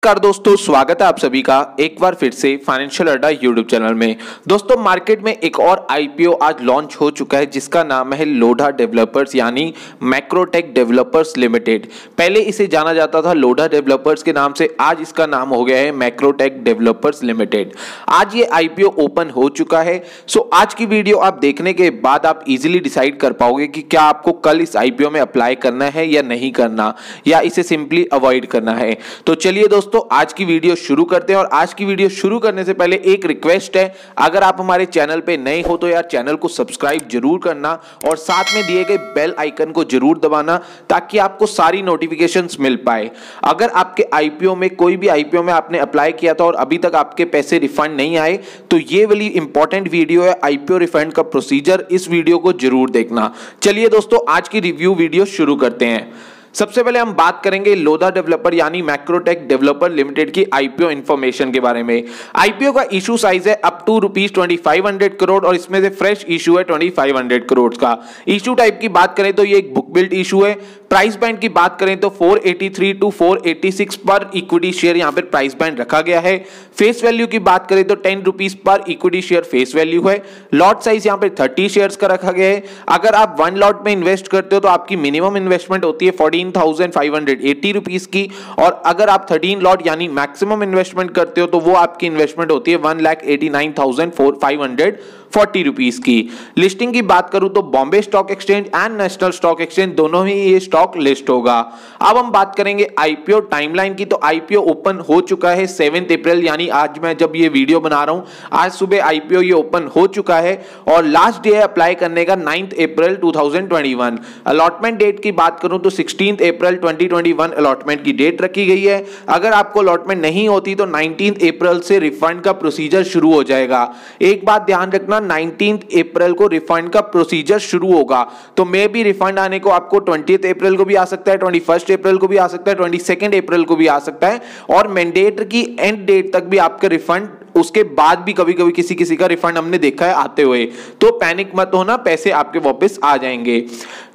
नमस्कार दोस्तों, स्वागत है आप सभी का एक बार फिर से फाइनेंशियल अड्डा यूट्यूब चैनल में। दोस्तों, मार्केट में एक और आईपीओ आज लॉन्च हो चुका है जिसका नाम है लोढ़ा डेवलपर्स यानी मैक्रोटेक डेवलपर्स लिमिटेड। पहले इसे जाना जाता था लोढ़ा डेवलपर्स के नाम से, आज इसका नाम हो गया है मैक्रोटेक डेवलपर्स लिमिटेड। आज ये आईपीओ ओपन हो चुका है। सो आज की वीडियो आप देखने के बाद आप इजीली डिसाइड कर पाओगे कि क्या आपको कल इस आईपीओ में अप्लाई करना है या नहीं करना, या इसे सिंपली अवॉइड करना है। तो चलिए दोस्तों, आज की वीडियो शुरू करते हैं। और आज की वीडियो शुरू करने से पहले एक रिक्वेस्ट है, अगर आप हमारे चैनल पे नए हो तो यार चैनल को सब्सक्राइब जरूर करना और साथ में दिए गए बेल आइकन को जरूर दबाना ताकि आपको सारी नोटिफिकेशंस मिल पाए। अगर आपके आईपीओ में कोई भी आईपीओ में आपने अप्लाई किया था और अभी तक आपके पैसे रिफंड नहीं आए तो ये वाली इंपॉर्टेंट वीडियो है आईपीओ रिफंड का प्रोसीजर, इस वीडियो को जरूर देखना। चलिए दोस्तों, आज की रिव्यू वीडियो शुरू करते हैं। सबसे पहले हम बात करेंगे लोढ़ा डेवलपर यानी मैक्रोटेक डेवलपर लिमिटेड की आईपीओ इंफॉर्मेशन के बारे में। आईपीओ का इशू साइज है अप टू ₹2500 करोड़ और इसमें से फ्रेश इशू है 2500 करोड़ का। इशू टाइप की बात करें तो ये एक बुक बिल्ड इशू है। प्राइस बैंड की बात करें तो 483 टू 486 पर इक्विटी शेयर यहां पर प्राइस बैंड रखा गया है। फेस वैल्यू की बात करें तो ₹10 पर इक्विटी शेयर फेस वैल्यू है। लॉट साइज यहां पर 30 शेयर्स का रखा गया है। अगर आप वन लॉट में इन्वेस्ट करते हो तो आपकी मिनिमम इन्वेस्टमेंट होती है ₹14,580 की, और अगर आप 13 लॉट यानी मैक्सिमम इन्वेस्टमेंट करते हो तो वो आपकी इन्वेस्टमेंट होती है ₹1,89,540 की। लिस्टिंग की बात करूं तो Bombay stock exchange and national stock exchange दोनों ही ये स्टॉक लिस्ट होगा। अब हम बात करेंगे आईपीओ टाइमलाइन की। तो आईपीओ ओपन हो चुका है 7 अप्रैल यानी आज मैं जब ये वीडियो बना रहा हूं, आज सुबह आईपीओ ये ओपन हो चुका है और लास्ट डे है अप्लाई करने का 9 अप्रैल 2021। अलॉटमेंट डेट की बात करूं तो 16 अप्रैल 2021 अलॉटमेंट की डेट रखी गई है। अगर आपको अलॉटमेंट नहीं होती तो 19 अप्रैल से रिफंड का प्रोसीजर शुरू हो जाएगा। एक बात ध्यान रखना, 19 अप्रैल को रिफंड का प्रोसीजर शुरू होगा, तो मे भी रिफंड आने को आपको 20 अप्रैल को भी आ सकता है, 21 अप्रैल को भी आ सकता है, 22 अप्रैल को भी आ सकता है, और मैंडेट की एंड डेट तक भी आपका रिफंड, उसके बाद भी कभी कभी किसी किसी का रिफंड हमने देखा है आते हुए। तो पैनिक मत होना, पैसे आपके वापस आ जाएंगे।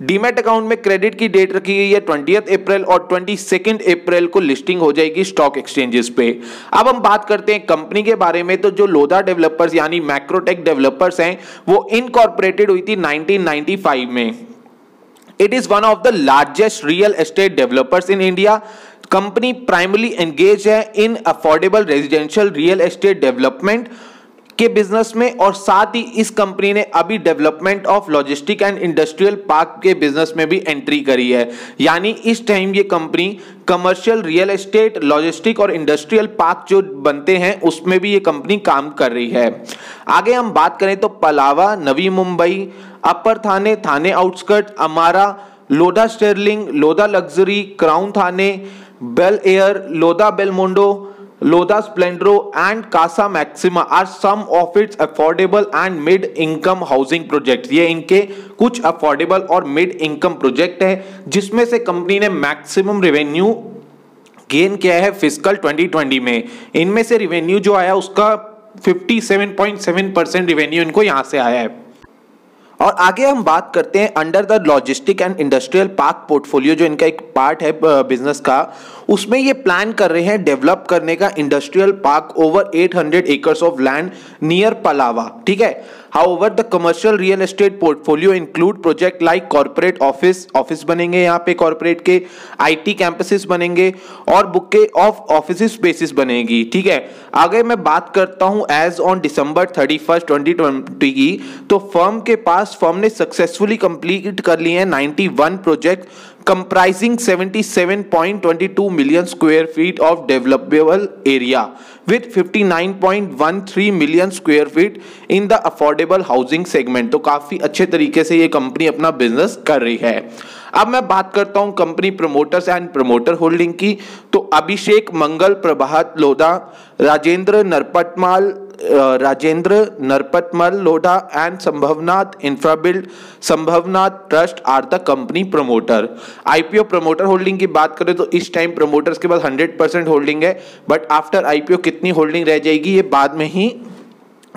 डीमैट अकाउंट में क्रेडिट की डेट रखी गई है 20 अप्रैल और 22 अप्रैल को लिस्टिंग हो जाएगी स्टॉक एक्सचेंजेस पे। अब हम बात करते हैं कंपनी के बारे में। तो जो लोढ़ा डेवलपर्स यानी मैक्रोटेक डेवलपर्स हैं वो इनकॉर्पोरेटेड हुई थी 1995 में। It is one of the largest real estate developers in India. Company primary engage है in affordable residential real estate development के बिजनेस में, और साथ ही इस कंपनी ने अभी development of logistic and industrial park के बिजनेस में भी एंट्री करी है। यानी इस टाइम ये company commercial real estate, logistic और इंडस्ट्रियल पार्क जो बनते हैं उसमें भी ये कंपनी काम कर रही है। आगे हम बात करें तो पलावा, नवी मुंबई, अपर थाने, Thane outskirt, Amara, Lodha Sterling, Lodha luxury, Crown Thane, Bel Air, Lodha Belmondo, Lodha Splendora and Casa Maxima are some of its affordable and mid income housing projects। ये इनके कुछ अफोर्डेबल और मिड इनकम प्रोजेक्ट है जिसमें से कंपनी ने मैक्सिमम रेवेन्यू गेन किया है फिस्कल 2020 में। इनमें से रेवेन्यू जो आया उसका 57.7% रेवेन्यू इनको यहां से आया है। और आगे हम बात करते हैं under the logistic and industrial park portfolio, जो इनका एक पार्ट है बिजनेस का, उसमें ये प्लान कर रहे हैं डेवलप करने का industrial park over 800 acres of land near Pallava. ठीक है। However the commercial real estate portfolio include project like corporate office बनेंगे, यहाँ पे कॉर्पोरेट के आईटी कैंपसेस बनेंगे और बुके ऑफ ऑफिस स्पेसिस बनेगी। ठीक है। आगे मैं बात करता हूँ एज ऑन December 31, 2020 की, तो फर्म ने सक्सेसफुली कंप्लीट कर लिए हैं 91 project comprising 77.22 million square feet of developable area with 59.13 million square feet in the affordable housing segment। तो काफी अच्छे तरीके से ये कंपनी अपना बिजनेस कर रही है। अब मैं बात करता हूं company promoters and promoter holding की। तो Abhishek Mangal, Prabhat Lodha, Rajendra Narpatmal Lodha and Sambhavnath Infrabuild Sambhavnath trust are the company promoter. IPO promoter holding की बात करें तो इस टाइम प्रमोटर्स के पास 100% होल्डिंग है, बट आफ्टर आईपीओ कितनी होल्डिंग रह जाएगी ये बाद में ही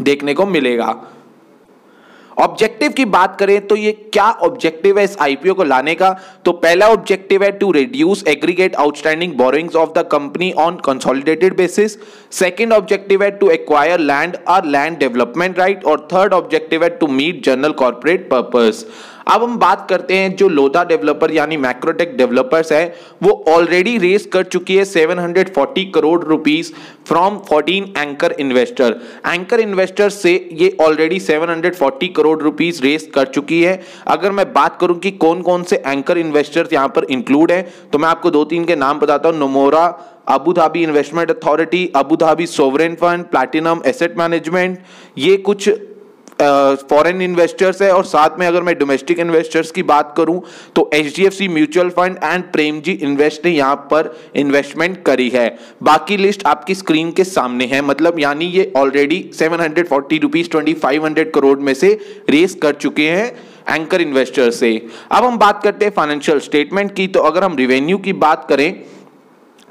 देखने को मिलेगा। ऑब्जेक्टिव की बात करें तो ये क्या ऑब्जेक्टिव है इस आईपीओ को लाने का, तो पहला ऑब्जेक्टिव है to reduce aggregate outstanding borrowings of the company on consolidated basis, second objective है टू एक्वायर लैंड और लैंड डेवलपमेंट राइट, और थर्ड ऑब्जेक्टिव है to meet general corporate purpose. अब हम बात करते हैं जो लोधा डेवलपर यानी मैक्रोटेक डेवलपर्स है वो ऑलरेडी रेस कर चुकी है 740 crore rupees from 14 anchor investor. Anchor investor से ये ऑलरेडी 740 करोड़ रुपीस रेस कर चुकी है। अगर मैं बात करूं कि कौन कौन से एंकर इन्वेस्टर्स यहां पर इंक्लूड हैं तो मैं आपको दो तीन के नाम बताता हूं। Nomura, Abu Dhabi investment authority, Abu Dhabi sovereign fund, platinum asset management, ये कुछ फॉरेन इन्वेस्टर्स है। और साथ में अगर मैं डोमेस्टिक इन्वेस्टर्स की बात करूं तो HDFC mutual fund and Premji invest ने यहां पर इन्वेस्टमेंट करी है। बाकी लिस्ट आपकी स्क्रीन के सामने है, मतलब यानी ये ऑलरेडी 740 रुपीज 2500 करोड़ में से रेस कर चुके हैं एंकर इन्वेस्टर से। अब हम बात करते हैं फाइनेंशियल स्टेटमेंट की, तो अगर हम रिवेन्यू की बात करें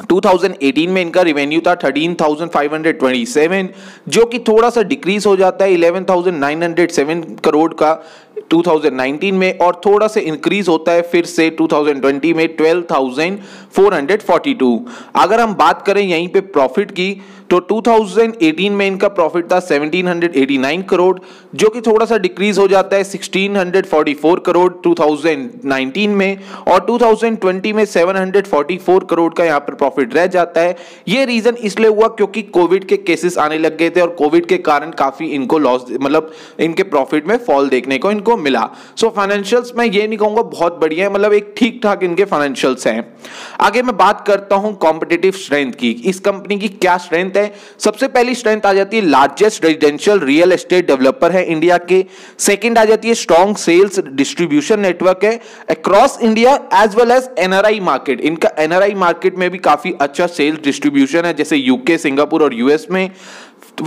2018 में इनका रेवेन्यू था 13,527 जो कि थोड़ा सा डिक्रीज हो जाता है 11,907 करोड़ का 2019 में, और थोड़ा सा इंक्रीज होता है फिर से 2020 में 12,442। अगर हम बात करें यहीं पे प्रॉफिट की तो 2018 में इनका प्रॉफिट था 1,789 करोड़ जो कि थोड़ा सा डिक्रीज हो जाता है 1,644 करोड़ 2019 में, और 2020 में 744 करोड़ का यहाँ पर प्रॉफिट रह जाता है। ये रीजन इसलिए हुआ क्योंकि कोविड के केसेस आने लग गए थे और कोविड के कारण काफी इनको लॉस, मतलब इनके प्रॉफिट में फॉल देखने को इनको मिला। सो फाइनेंशियल्स मैं ये नहीं कहूंगा बहुत बढ़िया है, मतलब एक ठीक ठाक इनके फाइनेंशियल्स हैं। आगे मैं बात करता हूं कॉम्पिटिटिव स्ट्रेंथ की। इस कंपनी की क्या स्ट्रेंथ है? सबसे पहली स्ट्रेंथ आ जाती है largest residential real estate developer है इंडिया के। सेकंड आ जाती है स्ट्रॉन्ग सेल्स डिस्ट्रीब्यूशन नेटवर्क है across India as well as NRI market. इनका एनआरआई मार्केट में भी काफी अच्छा सेल्स डिस्ट्रीब्यूशन है जैसे यूके, सिंगापुर और यूएस में।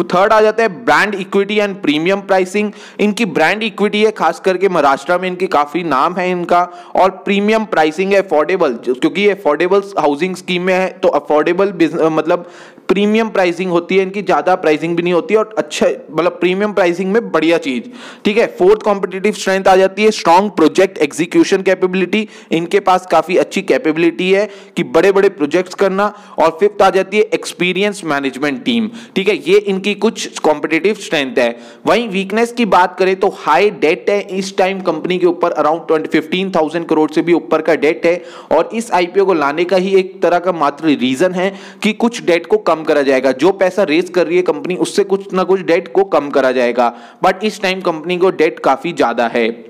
थर्ड आ जाता है brand equity and premium pricing. इनकी ब्रांड इक्विटी है, खास करके महाराष्ट्र में इनकी काफी नाम है इनका, और प्रीमियम प्राइसिंग है अफोर्डेबल, क्योंकि ये अफोर्डेबल हाउसिंग स्कीम में है तो अफोर्डेबल मतलब प्रीमियम प्राइसिंग होती है इनकी, ज्यादा प्राइसिंग भी नहीं होती और अच्छा मतलब प्रीमियम प्राइसिंग में बढ़िया चीज। ठीक है। फोर्थ कॉम्पिटिटिव स्ट्रेंथ आ जाती है स्ट्रॉन्ग प्रोजेक्ट एग्जीक्यूशन कैपेबिलिटी। इनके पास काफी अच्छी कैपेबिलिटी है कि बड़े बड़े प्रोजेक्ट्स करना। और फिफ्थ आ जाती है एक्सपीरियंस मैनेजमेंट टीम। ठीक है, ये इनकी कुछ कॉम्पिटिटिव स्ट्रेंथ है। वहीं वीकनेस की बात करें तो हाई डेट है इस टाइम कंपनी के ऊपर, अराउंड 15,000 करोड़ से भी ऊपर का डेट है, और इस आईपीओ को लाने का ही एक तरह का मात्र रीजन है कि कुछ डेट को कम करा जाएगा। जो पैसा रेज कर रही है कंपनी उससे कुछ ना कुछ डेट को कम करा जाएगा, बट इस टाइम कंपनी को डेट काफी ज्यादा है।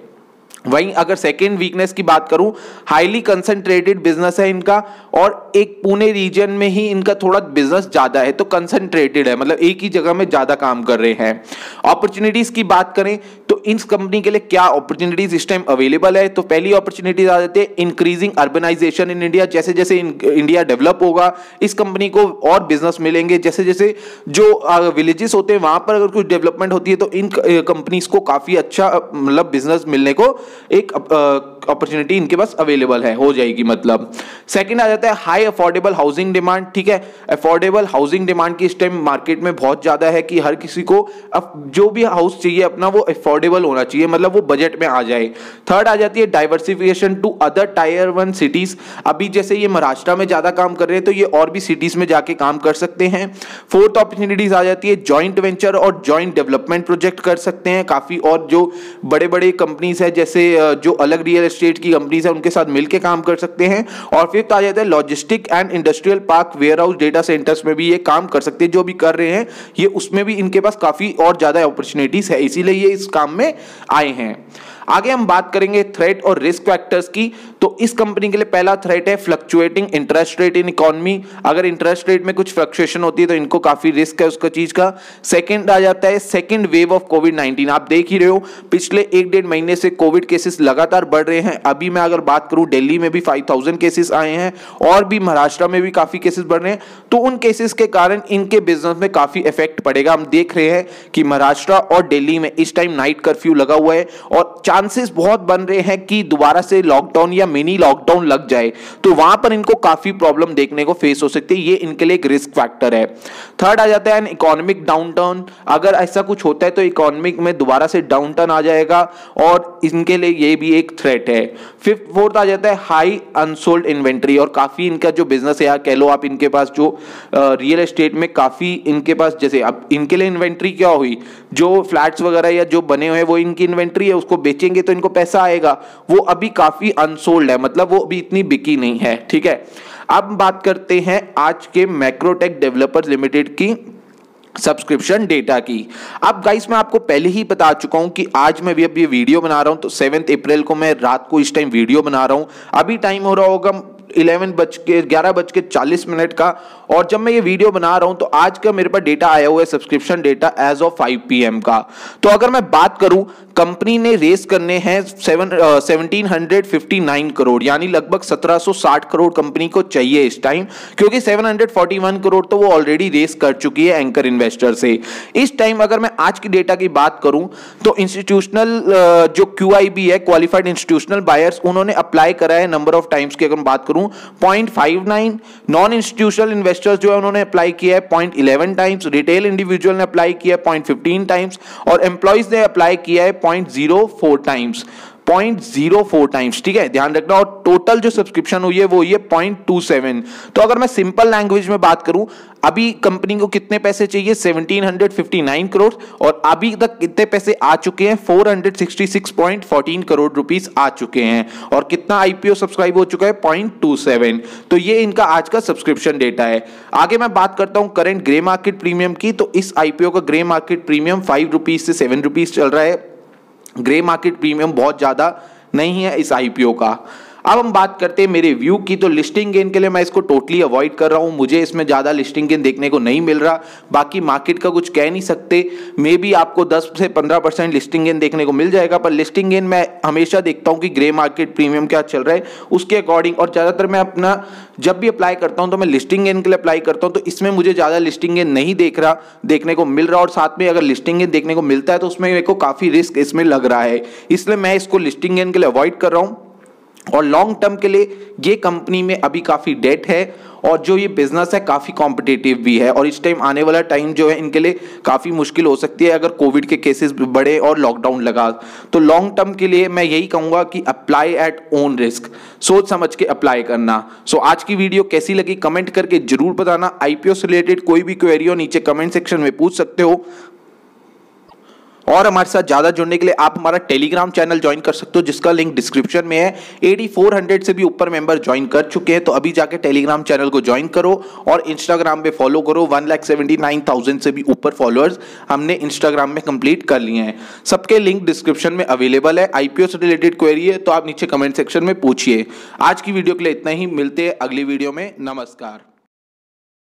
वहीं अगर सेकेंड वीकनेस की बात करूं, हाईली कंसंट्रेटेड बिजनेस है इनका, और एक पुणे रीजन में ही इनका थोड़ा बिजनेस ज्यादा है, तो कंसंट्रेटेड है, मतलब एक ही जगह में ज्यादा काम कर रहे हैं। अपॉर्चुनिटीज की बात करें तो इस कंपनी के लिए क्या अपॉर्चुनिटीज इस टाइम अवेलेबल है, तो पहली अपॉर्चुनिटीज आ जाती है इंक्रीजिंग अर्बनाइजेशन इन इंडिया। जैसे जैसे इंडिया डेवलप होगा इस कंपनी को और बिजनेस मिलेंगे। जैसे जैसे जो विलेजेस होते हैं वहां पर अगर कुछ डेवलपमेंट होती है तो इन कंपनीज को काफी अच्छा मतलब बिजनेस मिलने को एक अपॉर्चुनिटी इनके पास अवेलेबल है, हो जाएगी मतलब। सेकंड आ जाता है हाई अफोर्डेबल हाउसिंग डिमांड। ठीक है, अफोर्डेबल हाउसिंग डिमांड की इस टाइम मार्केट में बहुत ज्यादा है कि हर किसी को अब जो भी हाउस चाहिए अपना वो अफोर्डेबल होना चाहिए, मतलब वो बजट में आ जाए। थर्ड आ जाती है diversification to other tier 1 cities. अभी जैसे ये महाराष्ट्र में ज्यादा काम कर रहे हैं तो ये और भी सिटीज में जाके काम कर सकते हैं। फोर्थ अपॉर्चुनिटीज आ जाती है जॉइंट वेंचर और जॉइंट डेवलपमेंट प्रोजेक्ट कर सकते हैं काफी, और जो बड़े बड़े कंपनीज है जैसे जो अलग रियल एस्टेट की कंपनीज है उनके साथ मिलकर काम कर सकते हैं। और फिफ्थ आ जाता है logistic and industrial park, warehouse, data centres में भी ये काम कर सकते हैं। जो भी कर रहे हैं ये उसमें भी इनके पास काफी और ज्यादा अपॉर्चुनिटीज है, इसीलिए ये इस काम में आए हैं। आगे हम बात करेंगे थ्रेट और रिस्क फैक्टर्स की। तो इस कंपनी के लिए पहला थ्रेट है fluctuating interest rate in economy. अगर इंटरेस्ट रेट में कुछ फ्लक्चुएशन होती है तो इनको काफी रिस्क है उसका चीज का। सेकंड आ जाता है सेकंड वेव ऑफ कोविड-19। आप देख ही रहे हो पिछले 1-1.5 महीने से कोविड केसेस लगातार बढ़ रहे हैं। अभी मैं अगर बात करूं दिल्ली में भी 5,000 केसेस आए हैं और भी महाराष्ट्र में भी काफी केसेस बढ़ रहे हैं, तो उन केसेस के कारण इनके बिजनेस में काफी इफेक्ट पड़ेगा। हम देख रहे हैं कि महाराष्ट्र और दिल्ली में इस टाइम नाइट कर्फ्यू लगा हुआ है और चांसेस बहुत बन रहे हैं कि दोबारा से लॉकडाउन या मिनी लॉकडाउन लग जाए, तो वहां पर इनको काफी प्रॉब्लम देखने को फेस हो सकती है। ये इनके लिए एक रिस्क फैक्टर है। थर्ड आ जाता है इकोनॉमिक डाउनटर्न। अगर ऐसा कुछ होता है तो इकोनॉमिक में दोबारा से डाउनटर्न आ जाएगा और इनके लिए ये भी एक थ्रेट है। फोर्थ आ जाता है हाई अनसोल्ड इन्वेंट्री, और काफी इनका जो बिजनेस है या कह लो आप, इनके पास जो रियल एस्टेट में काफी इनके पास, जैसे अब इनके लिए इन्वेंट्री क्या हुई, जो फ्लैट्स वगैरह या जो बने हुए हैं वो इनकी इन्वेंट्री है, उसको बेचेंगे तो इनको पैसा आएगा, वो अभी काफी अनसोल्ड है, मतलब वो अभी इतनी बिकी नहीं है। ठीक है, अब बात करते हैं आज के मैक्रोटेक डेवलपर्स लिमिटेड की सब्सक्रिप्शन डेटा की। अब गाइस मैं आपको पहले ही बता चुका हूं कि आज मैं भी अब ये वीडियो बना रहा हूं, तो 7 अप्रैल को मैं रात को इस टाइम वीडियो बना रहा हूं। अभी टाइम हो रहा होगा 11:40 का, और जब मैं ये वीडियो बना रहा हूं तो आज का मेरे पास डेटा आया हुआ है subscription data as of 5 PM का। तो अगर मैं बात करूं, कंपनी ने रेस करने हैं 1759 करोड़, यानी लगभग 1760 करोड़ कंपनी को चाहिए इस टाइम, क्योंकि 741 करोड़ तो वो ऑलरेडी रेस कर चुकी है एंकर इन्वेस्टर से। इस टाइम अगर मैं आज की डेटा की बात करूं तो इंस्टीट्यूशनल जो QIB है, क्वालिफाइड इंस्टीट्यूशनल बायर्स, उन्होंने अप्लाई करा है नंबर ऑफ टाइम्स की अगर मैं बात करूं 0.59, नॉन इंस्टीट्यूशनल इन्वेस्टर्स जो है उन्होंने अप्लाई किया है 0.11 टाइम्स, रिटेल इंडिविजुअल ने अप्लाई किया है 0.15 टाइम्स, और एम्प्लॉइज ने अप्लाई किया है 0.04 टाइम्स। 0.04 टाइम्स, ठीक है, ध्यान रखना। और टोटल जो सब्सक्रिप्शन हुई है वो ये 0.27। तो अगर मैं सिंपल लैंग्वेज में बात करूं, अभी कंपनी को कितने पैसे चाहिए, 1759 करोड़, और अभी तक कितने पैसे आ चुके हैं, 466.14 करोड़ रुपीस आ चुके हैं, और कितना IPO सब्सक्राइब हो चुका है, 0.27। तो ये इनका आज का सब्सक्रिप्शन डेटा है। आगे मैं बात करता हूं करंट ग्रे मार्केट प्रीमियम की। तो इस IPO का ग्रे मार्केट प्रीमियम 5 रुपीज से 7 रुपीज चल रहा है। ग्रे मार्केट प्रीमियम बहुत ज्यादा नहीं है इस IPO का। अब हम बात करते हैं मेरे व्यू की। तो लिस्टिंग गेन के लिए मैं इसको टोटली अवॉइड कर रहा हूं, मुझे इसमें ज्यादा लिस्टिंग गेन देखने को नहीं मिल रहा। बाकी मार्केट का कुछ कह नहीं सकते, मे बी आपको 10 से 15% लिस्टिंग गेन देखने को मिल जाएगा, पर लिस्टिंग गेन मैं हमेशा देखता हूं कि ग्रे मार्केट प्रीमियम क्या चल रहा है उसके अकॉर्डिंग, और ज्यादातर मैं अपना जब भी अप्लाई करता हूं तो मैं लिस्टिंग गेन के लिए अप्लाई करता हूं। तो इसमें मुझे ज्यादा लिस्टिंग गेन नहीं देखने को मिल रहा, और साथ में अगर लिस्टिंग गेन देखने को मिलता है तो उसमें मेरे को काफी रिस्क इसमें लग रहा है, इसलिए मैं इसको लिस्टिंग गेन के लिए अवॉइड कर रहा हूं। और लॉन्ग टर्म के लिए ये कंपनी में अभी काफी डेट है, और जो ये बिजनेस है काफी कॉम्पिटिटिव भी है, और इस टाइम आने वाला टाइम जो है इनके लिए काफी मुश्किल हो सकती है अगर कोविड के केसेस बढ़े और लॉकडाउन लगा। तो लॉन्ग टर्म के लिए मैं यही कहूंगा कि अप्लाई एट ओन रिस्क, सोच समझ के अप्लाई करना। सो आज की वीडियो कैसी लगी कमेंट करके जरूर बताना। IPO से रिलेटेड कोई भी क्वेरी हो नीचे कमेंट सेक्शन में पूछ सकते हो, और हमारे साथ ज्यादा जुड़ने के लिए आप हमारा टेलीग्राम चैनल ज्वाइन कर सकते हो जिसका लिंक डिस्क्रिप्शन में है। 8400 से भी ऊपर मेंबर ज्वाइन कर चुके हैं, तो अभी जाके टेलीग्राम चैनल को ज्वाइन करो, और इंस्टाग्राम पे फॉलो करो। 1,79,000 से भी ऊपर फॉलोअर्स हमने इंस्टाग्राम में कंप्लीट कर लिए हैं। सबके लिंक डिस्क्रिप्शन में अवेलेबल है। IPO से रिलेटेड क्वेरी है तो आप नीचे कमेंट सेक्शन में पूछिए। आज की वीडियो के लिए इतना ही, मिलते हैं अगली वीडियो में। नमस्कार।